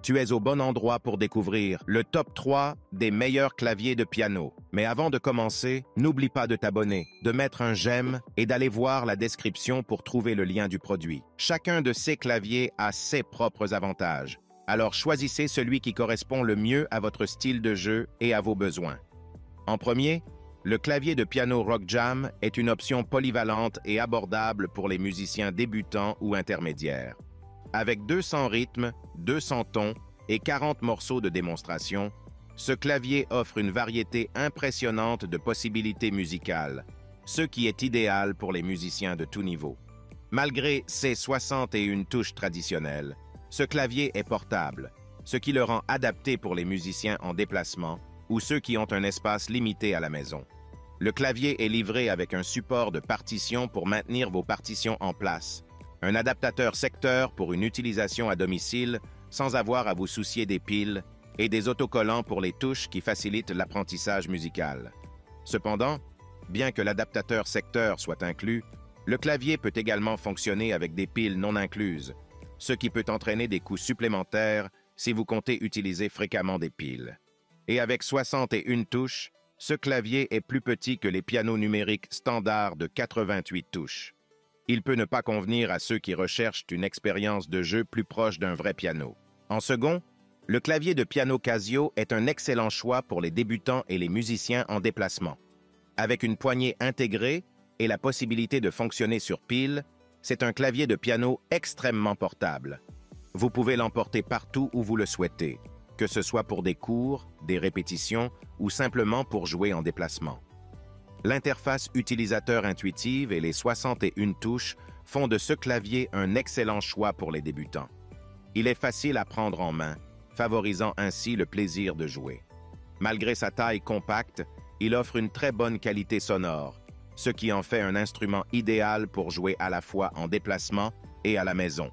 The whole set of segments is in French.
Tu es au bon endroit pour découvrir le top 3 des meilleurs claviers de piano. Mais avant de commencer, n'oublie pas de t'abonner, de mettre un j'aime et d'aller voir la description pour trouver le lien du produit. Chacun de ces claviers a ses propres avantages. Alors choisissez celui qui correspond le mieux à votre style de jeu et à vos besoins. En premier, le clavier de piano Rock Jam est une option polyvalente et abordable pour les musiciens débutants ou intermédiaires. Avec 200 rythmes, 200 tons et 40 morceaux de démonstration, ce clavier offre une variété impressionnante de possibilités musicales, ce qui est idéal pour les musiciens de tout niveau. Malgré ses 61 touches traditionnelles, ce clavier est portable, ce qui le rend adapté pour les musiciens en déplacement ou ceux qui ont un espace limité à la maison. Le clavier est livré avec un support de partition pour maintenir vos partitions en place, un adaptateur secteur pour une utilisation à domicile sans avoir à vous soucier des piles et des autocollants pour les touches qui facilitent l'apprentissage musical. Cependant, bien que l'adaptateur secteur soit inclus, le clavier peut également fonctionner avec des piles non incluses, ce qui peut entraîner des coûts supplémentaires si vous comptez utiliser fréquemment des piles. Et avec 61 touches, ce clavier est plus petit que les pianos numériques standards de 88 touches. Il peut ne pas convenir à ceux qui recherchent une expérience de jeu plus proche d'un vrai piano. En second, le clavier de piano Casio est un excellent choix pour les débutants et les musiciens en déplacement. Avec une poignée intégrée et la possibilité de fonctionner sur pile, c'est un clavier de piano extrêmement portable. Vous pouvez l'emporter partout où vous le souhaitez, que ce soit pour des cours, des répétitions ou simplement pour jouer en déplacement. L'interface utilisateur intuitive et les 61 touches font de ce clavier un excellent choix pour les débutants. Il est facile à prendre en main, favorisant ainsi le plaisir de jouer. Malgré sa taille compacte, il offre une très bonne qualité sonore, ce qui en fait un instrument idéal pour jouer à la fois en déplacement et à la maison.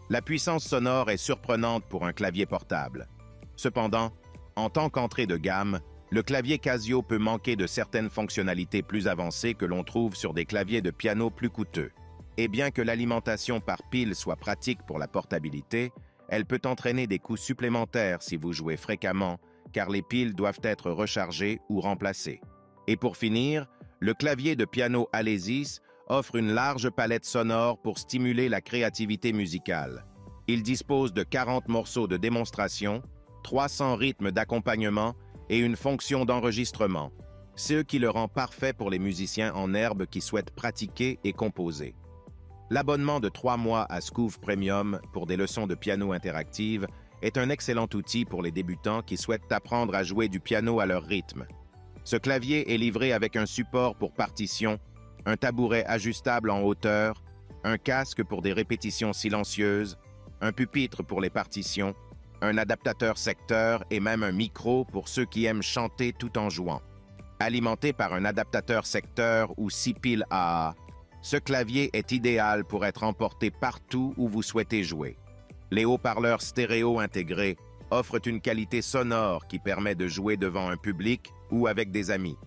La puissance sonore est surprenante pour un clavier portable. Cependant, en tant qu'entrée de gamme, le clavier Casio peut manquer de certaines fonctionnalités plus avancées que l'on trouve sur des claviers de piano plus coûteux. Et bien que l'alimentation par pile soit pratique pour la portabilité, elle peut entraîner des coûts supplémentaires si vous jouez fréquemment, car les piles doivent être rechargées ou remplacées. Et pour finir, le clavier de piano Alesis offre une large palette sonore pour stimuler la créativité musicale. Il dispose de 40 morceaux de démonstration, 300 rythmes d'accompagnement et une fonction d'enregistrement, ce qui le rend parfait pour les musiciens en herbe qui souhaitent pratiquer et composer. L'abonnement de 3 mois à Scoof Premium pour des leçons de piano interactives est un excellent outil pour les débutants qui souhaitent apprendre à jouer du piano à leur rythme. Ce clavier est livré avec un support pour partition, un tabouret ajustable en hauteur, un casque pour des répétitions silencieuses, un pupitre pour les partitions, un adaptateur secteur et même un micro pour ceux qui aiment chanter tout en jouant. Alimenté par un adaptateur secteur ou 6 piles AA, ce clavier est idéal pour être emporté partout où vous souhaitez jouer. Les haut-parleurs stéréo intégrés offrent une qualité sonore qui permet de jouer devant un public ou avec des amis.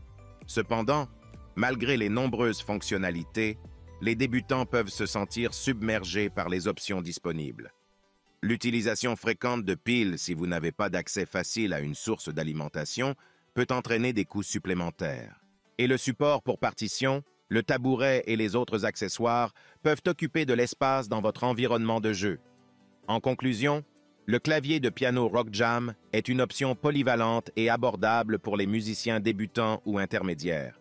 Cependant, malgré les nombreuses fonctionnalités, les débutants peuvent se sentir submergés par les options disponibles. L'utilisation fréquente de piles si vous n'avez pas d'accès facile à une source d'alimentation peut entraîner des coûts supplémentaires. Et le support pour partition, le tabouret et les autres accessoires peuvent occuper de l'espace dans votre environnement de jeu. En conclusion, le clavier de piano Rock Jam est une option polyvalente et abordable pour les musiciens débutants ou intermédiaires.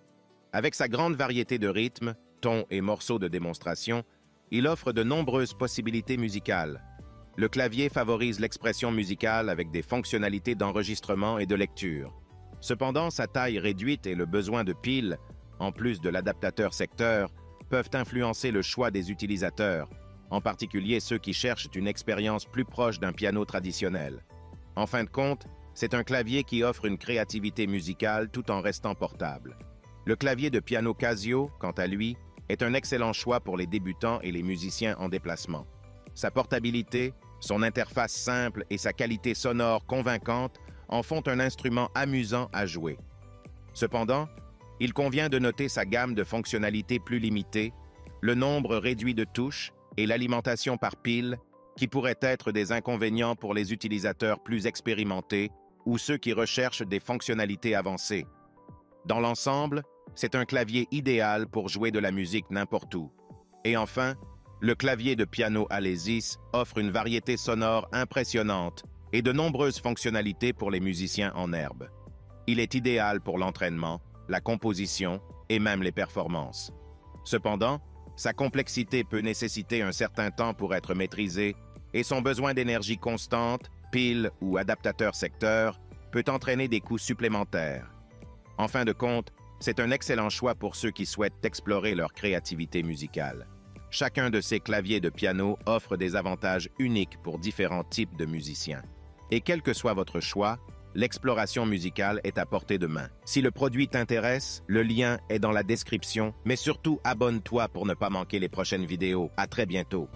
Avec sa grande variété de rythmes, tons et morceaux de démonstration, il offre de nombreuses possibilités musicales. Le clavier favorise l'expression musicale avec des fonctionnalités d'enregistrement et de lecture. Cependant, sa taille réduite et le besoin de piles, en plus de l'adaptateur secteur, peuvent influencer le choix des utilisateurs, en particulier ceux qui cherchent une expérience plus proche d'un piano traditionnel. En fin de compte, c'est un clavier qui offre une créativité musicale tout en restant portable. Le clavier de piano Casio, quant à lui, est un excellent choix pour les débutants et les musiciens en déplacement. Sa portabilité, son interface simple et sa qualité sonore convaincante en font un instrument amusant à jouer. Cependant, il convient de noter sa gamme de fonctionnalités plus limitée, le nombre réduit de touches et l'alimentation par pile qui pourraient être des inconvénients pour les utilisateurs plus expérimentés ou ceux qui recherchent des fonctionnalités avancées. Dans l'ensemble, c'est un clavier idéal pour jouer de la musique n'importe où. Et enfin, le clavier de piano Alesis offre une variété sonore impressionnante et de nombreuses fonctionnalités pour les musiciens en herbe. Il est idéal pour l'entraînement, la composition et même les performances. Cependant, sa complexité peut nécessiter un certain temps pour être maîtrisée et son besoin d'énergie constante, pile ou adaptateur secteur, peut entraîner des coûts supplémentaires. En fin de compte, c'est un excellent choix pour ceux qui souhaitent explorer leur créativité musicale. Chacun de ces claviers de piano offre des avantages uniques pour différents types de musiciens. Et quel que soit votre choix, l'exploration musicale est à portée de main. Si le produit t'intéresse, le lien est dans la description, mais surtout abonne-toi pour ne pas manquer les prochaines vidéos. À très bientôt.